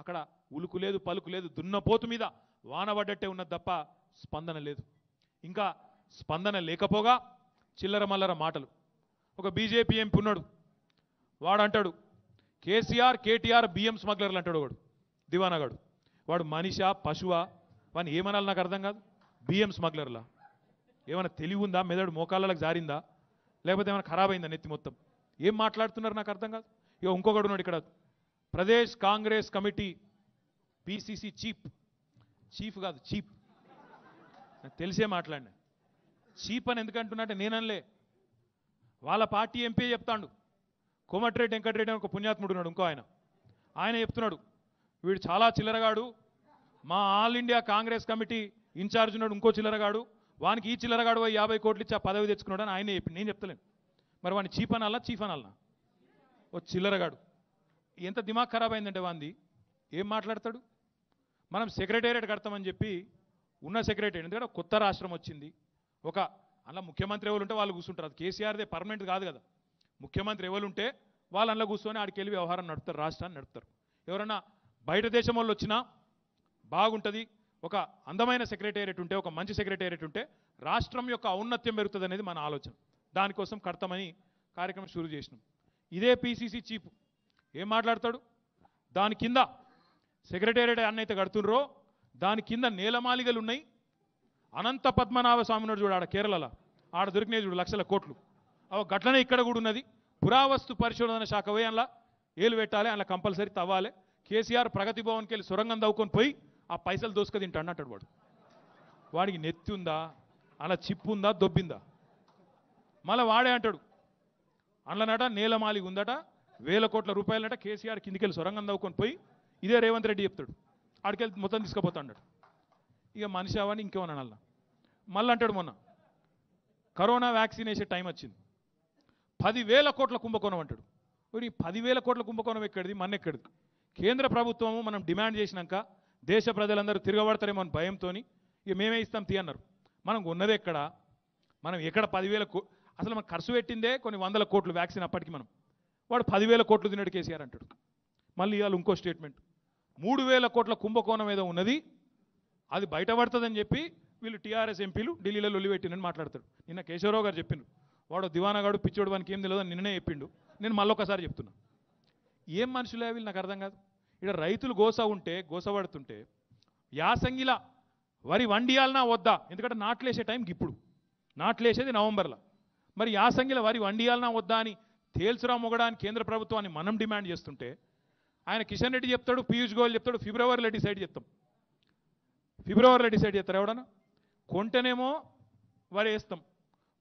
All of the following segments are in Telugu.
అక్కడ ఉలుకు లేదు పలుకు లేదు, దున్నపోతు మీద వానబడ్డట్టే ఉన్నది తప్ప స్పందన లేదు. ఇంకా స్పందన లేకపోగా చిల్లర మల్లర మాటలు. ఒక బీజేపీ ఎంపీ ఉన్నాడు, వాడు అంటాడు కేసీఆర్ కేటీఆర్ బియ్యం స్మగ్లర్లు అంటాడు. వాడు దివానాగాడు, వాడు మనిషా పశువా, వాడిని ఏమనాలి నాకు అర్థం కాదు. బియ్యం స్మగ్లర్లా ఏమైనా తెలివి ఉందా, మెదడు మోకాళ్ళకి జారిందా, లేకపోతే ఏమైనా ఖరాబ్ అయిందా నెత్తి మొత్తం? ఏం మాట్లాడుతున్నారు నాకు అర్థం కాదు. ఇక ఇంకొకడు ఉన్నాడు ఇక్కడ, Pradesh Congress committee PCC chief కాదు చీప్, నాకు తెలిసే మాట్లాడినా. చీప్ అని ఎందుకంటున్నట్టే నేనలే, వాళ్ళ పార్టీ ఎంపీ చెప్తాడు. కోమటిరెడ్డి వెంకటరెడ్డి అని ఒక పుణ్యాత్ముడు ఉన్నాడు, ఇంకో ఆయన చెప్తున్నాడు వీడు చాలా చిల్లరగాడు, మా All India Congress Committee incharge ఉన్నాడు ఇంకో చిల్లరగాడు, వానికి ఈ చిల్లరగాడు 50 కోట్లు ఇచ్చి ఆ పదవి తెచ్చుకున్నాడు అని ఆయన చెప్పి, నేను చెప్తలేను. మరి వాడిని చీఫ్ అనాలనా ఓ చిల్లరగాడు? ఎంత దిమాగ్ ఖరాబ్ అయిందంటే వాంది, ఏం మాట్లాడతాడు? మనం సెక్రటేరియట్ కడతామని చెప్పి ఉన్న సెక్రటేరియట్, ఎందుకంటే కొత్త రాష్ట్రం వచ్చింది, ఒక అలా ముఖ్యమంత్రి ఎవరు ఉంటే వాళ్ళు కూర్చుంటారు. అది కేసీఆర్దే పర్మనెంట్ కాదు కదా. ముఖ్యమంత్రి ఎవరు ఉంటే వాళ్ళు అందులో కూర్చొని ఆడికి వెళ్ళి వ్యవహారం నడుపుతారు, రాష్ట్రాన్ని నడుపుతారు. ఎవరన్నా బయట దేశం వాళ్ళు వచ్చినా బాగుంటుంది, ఒక అందమైన సెక్రటేరియట్ ఉంటే, ఒక మంచి సెక్రటేరియట్ ఉంటే రాష్ట్రం యొక్క ఔన్నత్యం పెరుగుతుంది అనేది మన ఆలోచన. దానికోసం కడతామని కార్యక్రమం షురూ చేసినాం. ఇదే పిసిసి చీఫ్ ఏం మాట్లాడతాడు, దాని కింద సెక్రటేరియట్ అన్నైతే కడుతుండ్రో దాని కింద నేలమాలిగలు ఉన్నాయి, అనంత పద్మనాభ స్వామి ఉన్నాడు చూడు ఆడ కేరళలో, ఆడ దొరికినాయి చూడు లక్షల కోట్లు, అవి గట్లనే ఇక్కడ కూడా ఉన్నది. పురావస్తు పరిశోధన శాఖ పోయి అందులో ఏలు పెట్టాలి, అందులో కంపల్సరీ తవ్వాలి. కేసీఆర్ ప్రగతి భవన్కి వెళ్ళి సొరంగం దవ్వుకొని పోయి ఆ పైసలు దోసుక తింటాడు అంటాడు. వాడికి నెత్తి ఉందా, అలా చిప్పు ఉందా, దొబ్బిందా? మళ్ళీ వాడే అంటాడు అందులోనట నేలమాలిగి ఉందట, 1000 కోట్ల రూపాయలట, కేసీఆర్ కిందికెళ్ళి సొరంగం దవ్వుకొని పోయి ఇదే రేవంత్ రెడ్డి చెప్తాడు, ఆడికెళ్ళి మొత్తం తీసుకుపోతా అన్నాడు. ఇక మనిషి అవని ఇంకేమన్నా అలా మళ్ళీ అంటాడు, మొన్న కరోనా వ్యాక్సిన్ వేసే టైం వచ్చింది, 10,000 కోట్ల కుంభకోణం అంటాడు. 10,000 కోట్ల కుంభకోణం ఎక్కడిది, మన ఎక్కడిది? కేంద్ర ప్రభుత్వము మనం డిమాండ్ చేసినాక దేశ ప్రజలందరూ తిరగబడతారేమో అని భయంతో ఇక మేమే ఇస్తాం తీ అన్నారు. మనం ఉన్నది ఎక్కడ, మనం ఎక్కడ 10,000 అసలు మనం ఖర్చు పెట్టిందే కొన్ని 100 కోట్లు వ్యాక్సిన్ అప్పటికి. వాడు 10,000 కోట్లు తిన్నాడు కేసీఆర్ అంటాడు. మళ్ళీ ఇవాళ ఇంకో స్టేట్మెంట్, 3,000 కోట్ల కుంభకోణం ఏదో ఉన్నది, అది బయటపడుతుందని చెప్పి వీళ్ళు టీఆర్ఎస్ ఎంపీలు ఢిల్లీలో లొల్లిపెట్టినని మాట్లాడతాడు. నిన్న కేశవరావు గారు చెప్పిండు, వాడు దివానాగాడు పిచ్చోడు వానికి ఏం తెలియదు నిన్ననే చెప్పిండు. నేను మళ్ళొకసారి చెప్తున్నా, ఏం మనుషులే వీళ్ళు నాకు అర్థం కాదు. ఇక్కడ రైతులు గోసపడుతుంటే యాసంగిలా వరి వండియాలనా వద్దా? ఎందుకంటే నాట్లేసే టైంకి ఇప్పుడు నాట్లేసేది నవంబర్లో, మరి యాసంగిల వరి వండియాలనా వద్దా అని తేల్చురా మొగడానికి కేంద్ర ప్రభుత్వాన్ని మనం డిమాండ్ చేస్తుంటే ఆయన కిషన్ రెడ్డి చెప్తాడు, పీయూష్ గోయల్ చెప్తాడు ఫిబ్రవరిలో డిసైడ్ చేస్తాం. ఫిబ్రవరిలో డిసైడ్ చేస్తారు ఎవడన్నా? కొంటేనేమో వరి వేస్తాం,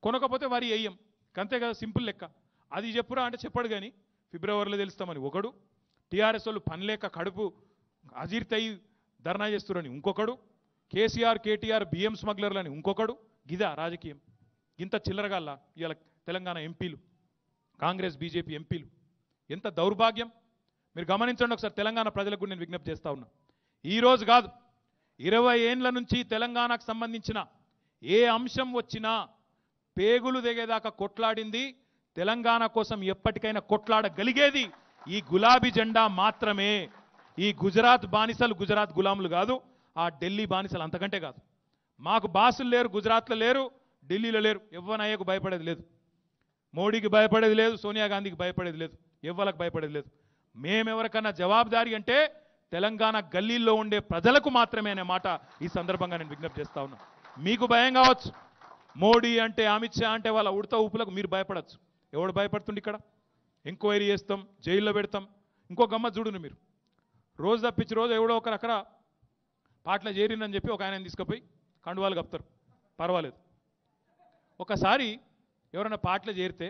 కొనకపోతే వరి వేయం, అంతే కదా, సింపుల్ లెక్క. అది చెప్పురా అంటే చెప్పడు, కానీ ఫిబ్రవరిలో తెలుస్తామని ఒకడు, టీఆర్ఎస్ వాళ్ళు పని లేక కడుపు అజీర్తయి ధర్నా చేస్తురని ఇంకొకడు, కేసీఆర్ కేటీఆర్ బియ్యం స్మగ్లర్లని ఇంకొకడు. గిదా రాజకీయం? ఇంత చిల్లరగాల్లా ఇవాళ తెలంగాణ ఎంపీలు, కాంగ్రెస్ బీజేపీ ఎంపీలు? ఎంత దౌర్భాగ్యం! మీరు గమనించండి ఒకసారి. తెలంగాణ ప్రజలకు నేను విజ్ఞప్తి చేస్తా ఉన్నా, ఈరోజు కాదు 20 ఏండ్ల నుంచి తెలంగాణకు సంబంధించిన ఏ అంశం వచ్చినా పేగులు దిగేదాకా కొట్లాడింది, తెలంగాణ కోసం ఎప్పటికైనా కొట్లాడగలిగేది ఈ గులాబీ జెండా మాత్రమే. ఈ గుజరాత్ బానిసలు గుజరాత్ గులాములు కాదు, ఆ ఢిల్లీ బానిసలు అంతకంటే కాదు. మాకు బాసులు లేరు, గుజరాత్లో లేరు, ఢిల్లీలో లేరు. ఎవ్వనయ్యకు భయపడేది లేదు, మోడీకి భయపడేది లేదు, సోనియా గాంధీకి భయపడేది లేదు, ఎవ్వలకు భయపడేది లేదు. మేమెవరికన్నా జవాబుదారీ అంటే తెలంగాణ గల్లీల్లో ఉండే ప్రజలకు మాత్రమే అనే మాట ఈ సందర్భంగా నేను విజ్ఞప్తి చేస్తా ఉన్నా. మీకు భయం కావచ్చు, మోడీ అంటే అమిత్ షా అంటే వాళ్ళ ఉడత ఊపులకు మీరు భయపడచ్చు. ఎవడు భయపడుతుండే? ఇక్కడ ఎంక్వైరీ చేస్తాం, జైల్లో పెడతాం. ఇంకో గమ్మత్ చూడును మీరు, రోజు తప్పించి రోజు ఎవడో ఒకరు అక్కడ పాటలు చేరిందని చెప్పి ఒక ఆయన తీసుకుపోయి కండువాలు కప్తారు, పర్వాలేదు. ఒకసారి ఎవరైనా పాటలు చేరితే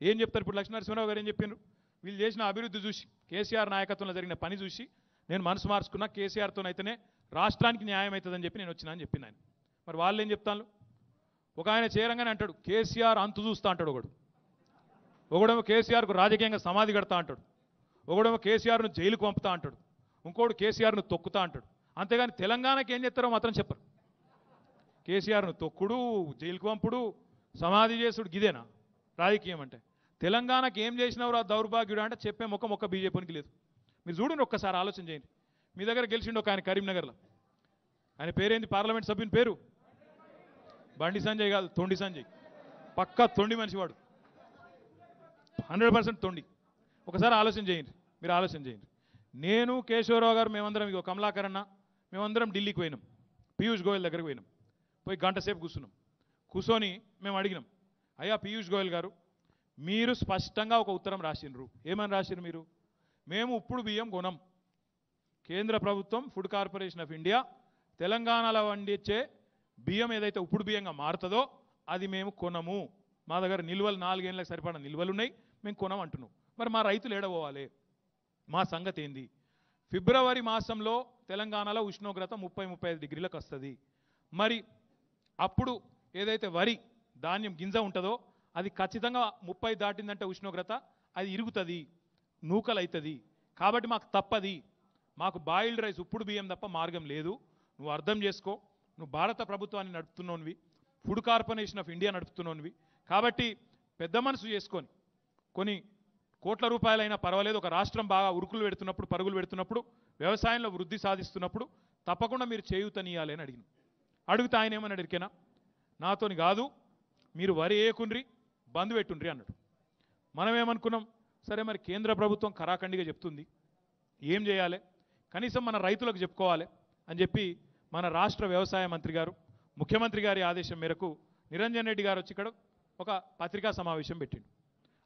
ఏం చెప్తారు? ఇప్పుడు లక్ష్మీనరసింహరావు గారు ఏం చెప్పారు? వీళ్ళు చేసిన అభివృద్ధి చూసి, కేసీఆర్ నాయకత్వంలో జరిగిన పని చూసి నేను మనసు మార్చుకున్నా, కేసీఆర్తోనైతేనే రాష్ట్రానికి న్యాయం అవుతుందని చెప్పి నేను వచ్చినా అని చెప్పింది ఆయన. మరి వాళ్ళు ఏం చెప్తాను? ఒక ఆయన చేరంగానే అంటాడు కేసీఆర్ అంతు చూస్తా అంటాడు ఒకడేమో కేసీఆర్కు రాజకీయంగా సమాధి కడతా అంటాడు, ఒకడేమో కేసీఆర్ను జైలుకు పంపుతా అంటాడు, ఇంకోడు కేసీఆర్ను తొక్కుతా అంటాడు. అంతేగాని తెలంగాణకి ఏం చేస్తారో మాత్రం చెప్పరు. కేసీఆర్ను తొక్కుడు, జైలుకు పంపుడు, సమాధి చేసుడు, గిదేనా రాజకీయం అంటే? తెలంగాణకి ఏం చేసినవరు ఆ దౌర్భాగ్యుడు అంటే చెప్పే ముఖం ఒక్క బీజేపీకి లేదు. మీరు చూడండి, ఒక్కసారి ఆలోచన చేయండి. మీ దగ్గర గెలిచిండు ఒక ఆయన కరీంనగర్లో. ఆయన పేరేంది? పార్లమెంట్ సభ్యుని పేరు బండి సంజయ్ కాదు, తొండి సంజయ్. పక్కా తొండి మనిషి వాడు, 100% తొండి. ఒకసారి ఆలోచన చేయండి, మీరు ఆలోచన చేయండి. నేను కేశవరావు గారు మేమందరం, ఇగో కమలాకర్ అన్న, మేమందరం ఢిల్లీకి పోయినాం. పీయూష్ గోయల్ దగ్గరికి పోయినాం. పోయి గంట సేపు కూర్చున్నాం. కూర్చొని మేము అడిగినాం, అయ్యా పీయూష్ గోయల్ గారు, మీరు స్పష్టంగా ఒక ఉత్తరం రాసిండ్రు. ఏమని రాసిండ్రు మీరు? మేము ఉప్పుడు బియ్యం కొనం. కేంద్ర ప్రభుత్వం ఫుడ్ కార్పొరేషన్ ఆఫ్ ఇండియా తెలంగాణలో వండించే బియ్యం ఏదైతే ఉప్పుడు బియ్యంగా మారుతుందో అది మేము కొనము. మా దగ్గర నిల్వలు 4 ఏళ్ళకి సరిపడా నిల్వలు ఉన్నాయి, మేము కొనం అంటున్నాం. మరి మా రైతులు ఏడపోవాలి? మా సంగతి ఏంది? ఫిబ్రవరి మాసంలో తెలంగాణలో ఉష్ణోగ్రత 30-35 డిగ్రీలకు వస్తుంది. మరి అప్పుడు ఏదైతే వరి ధాన్యం గింజ ఉంటుందో అది ఖచ్చితంగా 30 దాటిందంటే ఉష్ణోగ్రత అది ఇరుగుతుంది, నూకలు అవుతుంది. కాబట్టి మాకు తప్పది. మాకు బాయిల్డ్ రైస్ ఉప్పుడు బియ్యం తప్ప మార్గం లేదు. నువ్వు అర్థం చేసుకో. నువ్వు భారత ప్రభుత్వాన్ని నడుపుతున్నోనివి, ఫుడ్ కార్పొరేషన్ ఆఫ్ ఇండియా నడుపుతున్నోనివి. కాబట్టి పెద్ద మనసు చేసుకొని కొన్ని కోట్ల రూపాయలైనా పర్వాలేదు, ఒక రాష్ట్రం బాగా ఉరుకులు పెడుతున్నప్పుడు, పరుగులు పెడుతున్నప్పుడు, వ్యవసాయంలో వృద్ధి సాధిస్తున్నప్పుడు తప్పకుండా మీరు చేయూతనియాలి అని అడిగితే ఆయన ఏమని అడిగినా, నాతోని కాదు, మీరు వరి వేయకుండ్రి, బంద్ పెట్టుండ్రి అన్నాడు. మనం ఏమనుకున్నాం, సరే మరి కేంద్ర ప్రభుత్వం కరాఖండిగా చెప్తుంది, ఏం చేయాలి, కనీసం మన రైతులకు చెప్పుకోవాలి అని చెప్పి మన రాష్ట్ర వ్యవసాయ మంత్రి గారు, ముఖ్యమంత్రి గారి ఆదేశం మేరకు నిరంజన్ రెడ్డి గారు వచ్చి ఇక్కడ ఒక పత్రికా సమావేశం పెట్టిండు.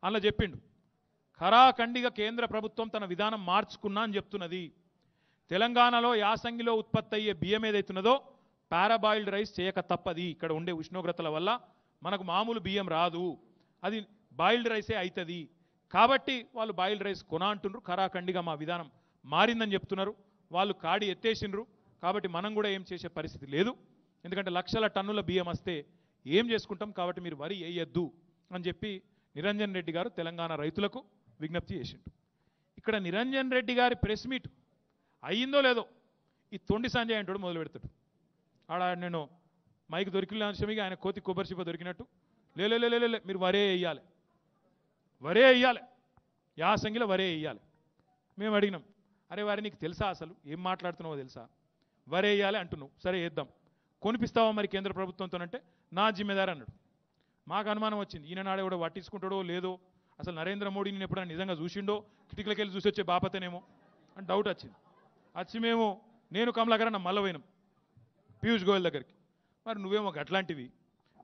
అందులో చెప్పిండు, ఖరాఖండిగా కేంద్ర ప్రభుత్వం తన విధానం మార్చుకున్నా అని చెప్తున్నది. తెలంగాణలో యాసంగిలో ఉత్పత్తి అయ్యే బియ్యం ఏదైతున్నదో పారాబాయిల్డ్ రైస్ చేయక తప్పది. ఇక్కడ ఉండే ఉష్ణోగ్రతల వల్ల మనకు మామూలు బియ్యం రాదు, అది బాయిల్డ్ రైసే అవుతుంది. కాబట్టి వాళ్ళు బాయిల్డ్ రైస్ కొన అంటున్నారు. ఖరాఖండిగా మా విధానం మారిందని చెప్తున్నారు. వాళ్ళు కాడి ఎత్తేసిండ్రు. కాబట్టి మనం కూడా ఏం చేసే పరిస్థితి లేదు. ఎందుకంటే లక్షల టన్నుల బియ్యం వస్తే ఏం చేసుకుంటాం. కాబట్టి మీరు వరి వేయొద్దు అని చెప్పి నిరంజన్ రెడ్డి గారు తెలంగాణ రైతులకు విజ్ఞప్తి చేసిండు. ఇక్కడ నిరంజన్ రెడ్డి గారి ప్రెస్ మీట్ అయ్యిందో లేదో ఈ తొండి సంజయ్ అంటాడు మొదలు పెడతాడు. ఆడ నేను మైక్ దొరికిన విషయమే ఆయన కోతి కొబ్బరి చిప్ప దొరికినట్టు, లే మీరు వరే వేయాలి, వరే వేయాలి, యాసంగిలో వరే వేయాలి. మేము అడిగినాం, అరే వారి నీకు తెలుసా, అసలు ఏం మాట్లాడుతున్నావో తెలుసా, వరే వేయాలి అంటున్నావు, సరే వేద్దాం, కొనిపిస్తావా మరి కేంద్ర ప్రభుత్వంతోనంటే నా జిమ్మెదారు అన్నాడు. మాకు అనుమానం వచ్చింది, ఈయన నాడే కూడా పట్టించుకుంటాడో లేదో, అసలు నరేంద్ర మోడీ నేను ఎప్పుడైనా నిజంగా చూసిండో, కిటికీలకి వెళ్ళి చూసి వచ్చే బాపతనేమో అని డౌట్ వచ్చింది. వచ్చి నేను కమలాకర్ అన్న మళ్ళీ పోయినాం పీయూష్ గోయల్ దగ్గరికి. మరి నువ్వేమో అట్లాంటివి,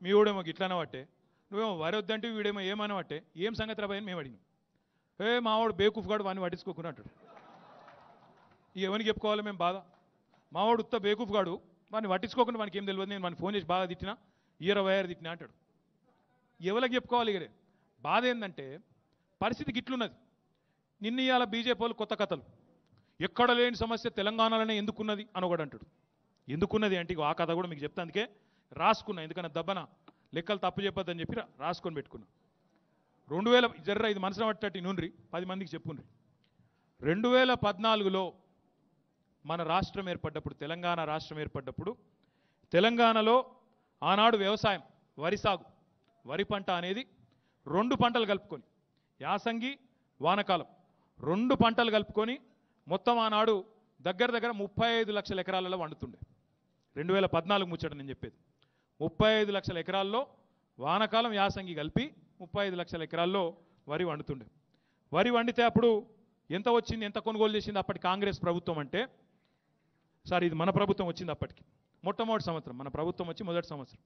మీ ఊడేమో గిట్లనవట్టే, నువ్వేమో వరి వద్దంటివి, వీడేమో ఏమనవట్టే, ఏం సంగతి రాబోయని మేము అడిగినాం. మావాడు బేకూఫ్ గాడు వాడిని పట్టించుకోకుండా అంటాడు. ఎవరికి చెప్పుకోవాలి మేము బాధ? మావాడు ఉత్త బేకూఫ్ గాడు, వాడిని పట్టించుకోకుండా వానికి ఏం తెలియదు, నేను వాడిని ఫోన్ చేసి బాగా తిట్టినా, 20 తిట్టినా అంటాడు. ఎవరికి చెప్పుకోవాలి? ఇగరే బాధ ఏంటంటే పరిస్థితి గిట్లున్నది. నిన్న ఇవాళ బీజేపీ వాళ్ళు కొత్త కథలు, ఎక్కడ లేని సమస్య తెలంగాణలోనే ఎందుకున్నది అని ఒకడు అంటాడు. ఎందుకున్నది అంటే ఆ కథ కూడా మీకు చెప్తా, అందుకే రాసుకున్నా, ఎందుకన్నా దబ్బన లెక్కలు తప్పు చెప్పొద్దని చెప్పి రాసుకొని పెట్టుకున్నా. 2000 జర్ర ఇది మనసున పట్టేట్టు నూనె 10 మందికి చెప్పుండ్రి. 2014లో మన రాష్ట్రం ఏర్పడ్డప్పుడు, తెలంగాణ రాష్ట్రం ఏర్పడ్డప్పుడు తెలంగాణలో ఆనాడు వ్యవసాయం, వరి సాగు, వరి పంట అనేది 2 పంటలు కలుపుకొని, యాసంగి వానకాలం 2 పంటలు కలుపుకొని మొత్తం ఆనాడు దగ్గర 35 లక్షల ఎకరాలలో వండుతుండే. 2014 ముచ్చట నేను చెప్పేది. 35 లక్షల ఎకరాల్లో వానకాలం యాసంగి కలిపి 35 లక్షల ఎకరాల్లో వరి వండుతుండే. వరి వండితే అప్పుడు ఎంత వచ్చింది, ఎంత కొనుగోలు చేసింది అప్పటి కాంగ్రెస్ ప్రభుత్వం అంటే, సారీ ఇది మన ప్రభుత్వం వచ్చింది అప్పటికి, మొట్టమొదటి సంవత్సరం మన ప్రభుత్వం వచ్చి మొదటి సంవత్సరం.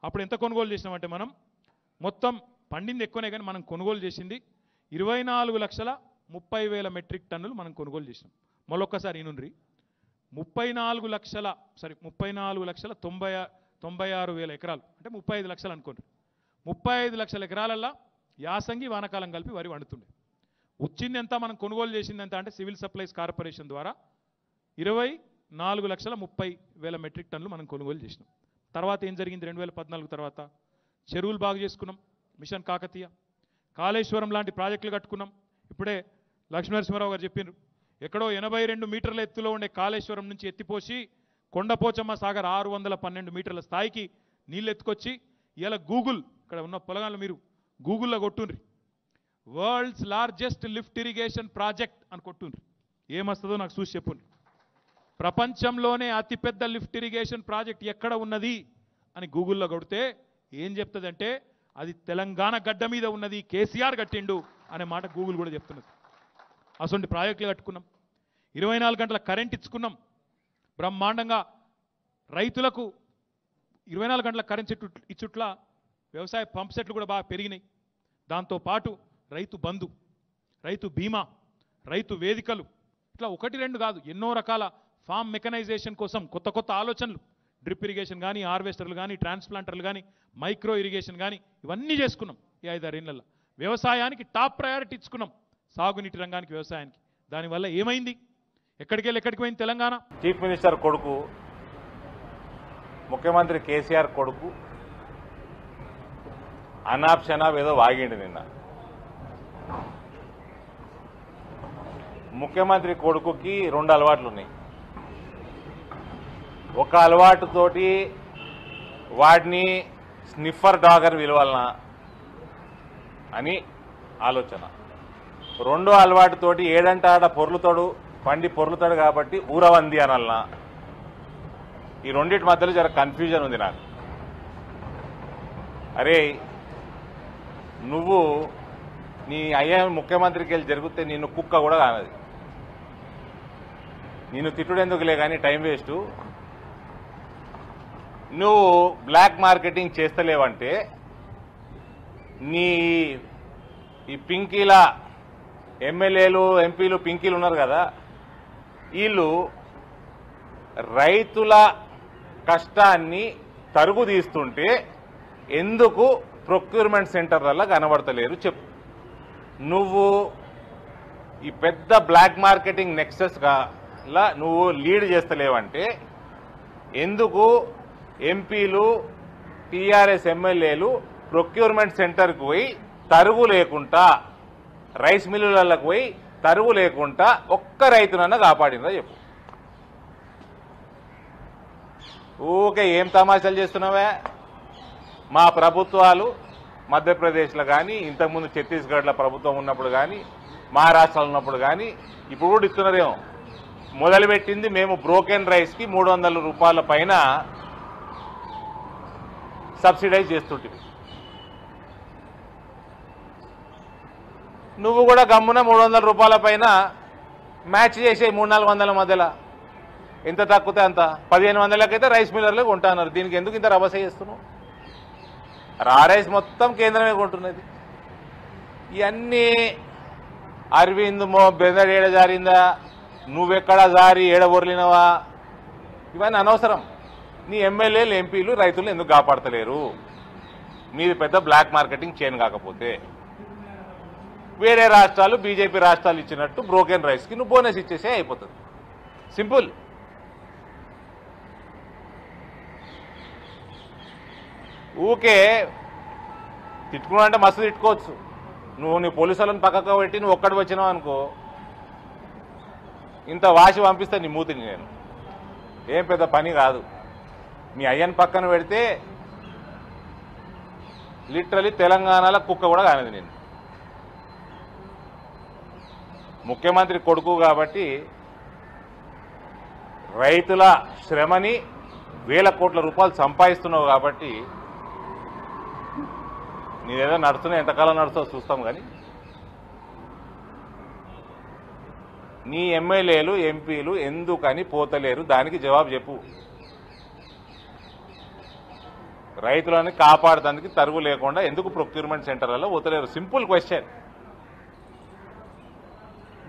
అప్పుడు ఎంత కొనుగోలు చేసినామంటే మనం మొత్తం పండింది ఎక్కువనే కానీ మనం కొనుగోలు చేసింది 24,30,000 మెట్రిక్ టన్నులు మనం కొనుగోలు చేసినాం. మళ్ళొక్కసారి ఈనుండ్రి, 34,96,000 ఎకరాలు అంటే 35 లక్షలు అనుకోండి. 35 లక్షల ఎకరాలల్లో యాసంగి వానకాలం కలిపి వరి వండుతుండే. వచ్చింది ఎంత, మనం కొనుగోలు చేసింది ఎంత అంటే సివిల్ సప్లైస్ కార్పొరేషన్ ద్వారా 24,30,000 మెట్రిక్ టన్నులు మనం కొనుగోలు చేసినాం. తర్వాత ఏం జరిగింది? 2014 తర్వాత చెరువులు బాగు చేసుకున్నాం, మిషన్ కాకతీయ, కాళేశ్వరం లాంటి ప్రాజెక్టులు కట్టుకున్నాం. ఇప్పుడే లక్ష్మీనరసింహారావు గారు చెప్పినారు, ఎక్కడో 82 మీటర్ల ఎత్తులో ఉండే కాళేశ్వరం నుంచి ఎత్తిపోసి కొండపోచమ్మ సాగర్ 612 మీటర్ల స్థాయికి నీళ్ళు ఎత్తుకొచ్చి ఇలా గూగుల్, ఇక్కడ ఉన్న పొలగాళ్ళు మీరు గూగుల్లో కొట్టుండ్రి, world's largest lift irrigation project అని కొట్టుండ్రి, ఏమొస్తుందో నాకు చూసి చెప్పుండ్రి. ప్రపంచంలోనే అతిపెద్ద లిఫ్ట్ ఇరిగేషన్ ప్రాజెక్ట్ ఎక్కడ ఉన్నది అని గూగుల్లో కొడితే ఏం చెప్తుందంటే అది తెలంగాణ గడ్డ మీద ఉన్నది, కేసీఆర్ కట్టిండు అనే మాట గూగుల్ కూడా చెప్తున్నది. అసలు ప్రాజెక్టులు కట్టుకున్నాం, 24 గంటల కరెంట్ ఇచ్చుకున్నాం, బ్రహ్మాండంగా రైతులకు 24 గంటల కరెంట్ ఇచ్చుట్ల వ్యవసాయ పంప్ సెట్లు కూడా బాగా పెరిగినాయి. దాంతోపాటు రైతు బంధు, రైతు బీమా, రైతు వేదికలు, ఇట్లా 1-2 కాదు ఎన్నో రకాల ఫామ్ మెకనైజేషన్ కోసం కొత్త కొత్త ఆలోచనలు, డ్రిప్ ఇరిగేషన్ కానీ, హార్వెస్టర్లు కానీ, ట్రాన్స్ప్లాంటర్లు కానీ, మైక్రో ఇరిగేషన్ కానీ ఇవన్నీ చేసుకున్నాం ఈ 5-6 ఏళ్లలో. వ్యవసాయానికి టాప్ ప్రయారిటీ ఇచ్చుకున్నాం, సాగునీటి రంగానికి, వ్యవసాయానికి. దానివల్ల ఏమైంది? ఎక్కడికి పోయింది తెలంగాణ? చీఫ్ మినిస్టర్ కొడుకు, ముఖ్యమంత్రి కేసీఆర్ కొడుకు అనాప్షనాప్ ఏదో వాగిండు నిన్న. ముఖ్యమంత్రి కొడుకుకి 2 అలవాట్లు ఉన్నాయి. ఒక అలవాటుతోటి వాడిని స్నిఫర్ డాగ్ అని విలువాలనా అని ఆలోచన. 2వ అలవాటుతోటి ఏడంటే ఆడ పొర్లుతాడు, పండి పొర్లుతాడు కాబట్టి ఊరవంది అనల్నా. ఈ రెండింటి మధ్యలో జర కన్ఫ్యూజన్ ఉంది నాకు. అరే నువ్వు నీ అయ్యా ముఖ్యమంత్రికి వెళ్ళి జరిగితే నిన్ను కుక్క కూడా కానది. నిన్ను తిట్టుడెందుకులే కానీ టైం వేస్ట్. నువ్వు బ్లాక్ మార్కెటింగ్ చేస్తలేవంటే నీ ఈ పింకీల ఎమ్మెల్యేలు, ఎంపీలు, పింకీలు ఉన్నారు కదా, వీళ్ళు రైతుల కష్టాన్ని తరుగు తీస్తుంటే ఎందుకు ప్రొక్యూర్మెంట్ సెంటర్లలో కనబడతలేరు చెప్పు. నువ్వు ఈ పెద్ద బ్లాక్ మార్కెటింగ్ నెక్సెస్గా నువ్వు లీడ్ చేస్తలేవంటే ఎందుకు ఎంపీలు, టీఆర్ఎస్ ఎమ్మెల్యేలు ప్రొక్యూర్మెంట్ సెంటర్కి పోయి తరుగు లేకుండా, రైస్ మిల్లులకు పోయి తరుగు లేకుండా ఒక్క రైతునన్నా కాపాడినరా చెప్పు. ఊకే ఏం తమాషాలు చేస్తున్నావే? మా ప్రభుత్వాలు మధ్యప్రదేశ్లో కానీ, ఇంతకుముందు ఛత్తీస్గఢ్లో ప్రభుత్వం ఉన్నప్పుడు కానీ, మహారాష్ట్రలో ఉన్నప్పుడు కానీ, ఇప్పుడు కూడా ఇస్తున్నారేమో. మొదలుపెట్టింది మేము బ్రోకెన్ రైస్కి 300 రూపాయల పైన సబ్సిడైజ్ చేస్తుంటివి. నువ్వు కూడా గమ్మున 300 రూపాయల పైన మ్యాచ్ చేసే 300-400 మధ్యలో ఎంత తక్కువతే అంత. 1500లకైతే రైస్ మిల్లర్లు కొంటున్నారు. దీనికి ఎందుకు ఇంత రభస చేస్తున్నావు? రైస్ మొత్తం కేంద్రమే కొంటున్నది. ఇవన్నీ అరవింద్ బెదర్ ఏడ జారిందా, నువ్వెక్కడా జారి ఏడ బొర్లినవా, ఇవన్నీ అనవసరం. నీ ఎమ్మెల్యేలు, ఎంపీలు రైతులు ఎందుకు కాపాడతలేరు? మీది పెద్ద బ్లాక్ మార్కెటింగ్ చైన్ కాకపోతే వేరే రాష్ట్రాలు, బీజేపీ రాష్ట్రాలు ఇచ్చినట్టు బ్రోకెన్ రైస్కి నువ్వు బోనస్ ఇచ్చేసే అయిపోతుంది. సింపుల్. ఊకే తిట్టుకున్నా అంటే మస్తు తిట్టుకోవచ్చు. నువ్వు నీ పోలీసు వాళ్ళని పక్కకు పెట్టి నువ్వు ఒక్కడి వచ్చినావు అనుకో, ఇంత వాసి పంపిస్తా నీ మూతిని నేను. ఏం పెద్ద పని కాదు. మీ అయ్యని పక్కన పెడితే లిటరలీ తెలంగాణలో కుక్క కూడా కానిది నేను. ముఖ్యమంత్రి కొడుకు కాబట్టి రైతుల శ్రమని వేల కోట్ల రూపాయలు సంపాదిస్తున్నావు కాబట్టి నీదేదో నడుస్తున్నా, ఎంతకాలం నడుస్తావు చూస్తాం. కానీ నీ ఎమ్మెల్యేలు, ఎంపీలు ఎందుకని పోతలేరు? దానికి జవాబు చెప్పు. రైతులని కాపాడడానికి తరుగు లేకుండా ఎందుకు ప్రొక్యూర్మెంట్ సెంటర్లలో పోతలేరు? Simple question.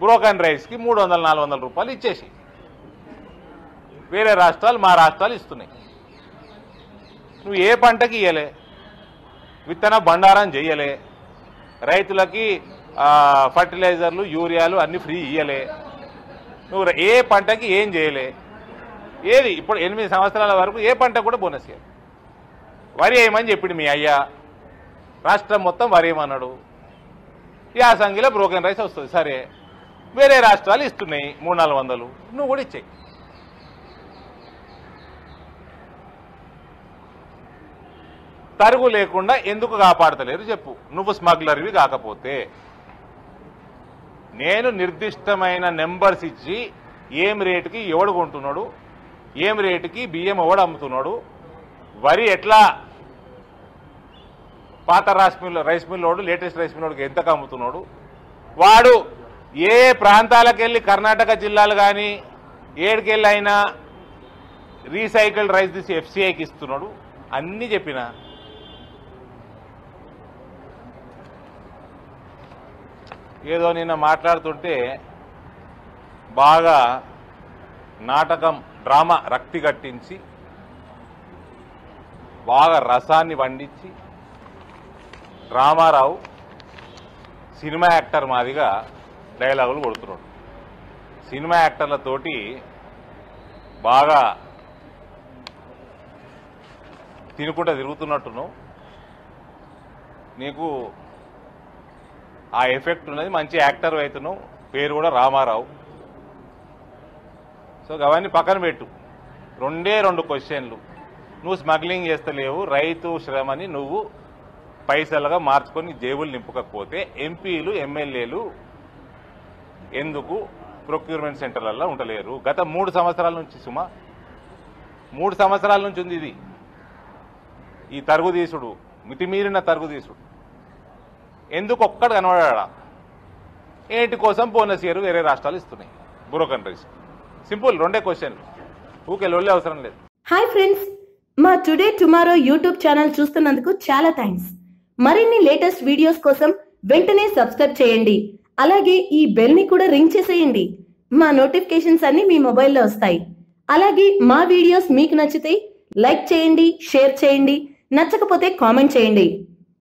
బ్రోకన్ రైస్కి 300-400 రూపాయలు ఇచ్చేసి వేరే రాష్ట్రాలు, మా రాష్ట్రాలు ఇస్తున్నాయి. నువ్వు ఏ పంటకి ఇయ్యలే, విత్తన బండారం చెయ్యలే, రైతులకి ఫర్టిలైజర్లు, యూరియాలు అన్ని ఫ్రీ ఇయ్యలే. నువ్వు ఏ పంటకి ఏం చేయలే. ఏది ఇప్పుడు 8 సంవత్సరాల వరకు ఏ పంట కూడా బోనస్ ఇయ్యాలి. వరి వేయమని చెప్పిండు మీ అయ్యా, రాష్ట్రం మొత్తం వరి వేయమన్నాడు. యాసంగిలో బ్రోకెన్ రైస్ వస్తుంది. సరే, వేరే రాష్ట్రాలు ఇస్తున్నాయి 300-400, నువ్వు కూడా ఇచ్చేయి. తరుగు లేకుండా ఎందుకు కాపాడతలేరు చెప్పు. నువ్వు స్మగ్లర్వి కాకపోతే నేను నిర్దిష్టమైన నెంబర్స్ ఇచ్చి ఏం రేటుకి ఎవడు కొంటున్నాడు, ఏం రేటుకి బియ్యం ఎవడు అమ్ముతున్నాడు, వరి ఎట్లా పాత రైస్ మిల్లోడు లేటెస్ట్ రైస్ మిల్లోడికి ఎంతకు అమ్ముతున్నాడు, వాడు ఏ ప్రాంతాలకు వెళ్ళి కర్ణాటక జిల్లాలు కానీ ఏడుకెళ్ళి అయినా రీసైకిల్డ్ రైస్ తీసి ఎఫ్సిఐకి ఇస్తున్నాడు, అన్నీ చెప్పిన. ఏదో నిన్న మాట్లాడుతుంటే బాగా నాటకం డ్రామా రక్తి కట్టించి బాగా రసాన్ని వండించి రామారావు సినిమా యాక్టర్ మాదిగా డైలాగులు కొడుతున్నాడు. సినిమా యాక్టర్లతోటి బాగా తినుకుంటా తిరుగుతున్నట్టును, నీకు ఆ ఎఫెక్ట్ ఉన్నది, మంచి యాక్టర్ అవుతున్నావు, పేరు కూడా రామారావు. సో అవన్నీ పక్కన పెట్టు. 2 క్వశ్చన్లు. నువ్వు స్మగ్లింగ్ చేస్తలేవు, రైతు శ్రమని నువ్వు పైసలుగా మార్చుకొని జేబులు నింపుకపోతే ఎంపీలు ఎమ్మెల్యేలు ఎందుకు ప్రొక్యూర్మెంట్ సెంటర్లలో ఉండలేరు? గత 3 సంవత్సరాల నుంచి, సుమా 3 సంవత్సరాల నుంచి ఉంది ఇది, ఈ తరుగుదీసుడు, మితిమీరిన తరుగుదీసుడు. ఎందుకు ఒక్కడు కనబడా? ఏంటి కోసం బోనస్ ఇయర్ వేరే రాష్ట్రాలు ఇస్తున్నాయి, బ్రోకన్ రైస్. సింపుల్ 2 క్వశ్చన్లు, ఊకే లొల్లి అవసరం లేదు. హాయ్ ఫ్రెండ్స్, మా టుడే టుమారో యూట్యూబ్ ఛానల్ చూస్తున్నందుకు చాలా థ్యాంక్స్. మరిన్ని లేటెస్ట్ వీడియోస్ కోసం వెంటనే సబ్స్క్రైబ్ చేయండి. అలాగే ఈ బెల్ ని కూడా రింగ్ చేసేయండి. మా నోటిఫికేషన్స్ అన్ని మీ మొబైల్లో వస్తాయి. అలాగే మా వీడియోస్ మీకు నచ్చితే లైక్ చేయండి, షేర్ చేయండి, నచ్చకపోతే కామెంట్ చేయండి.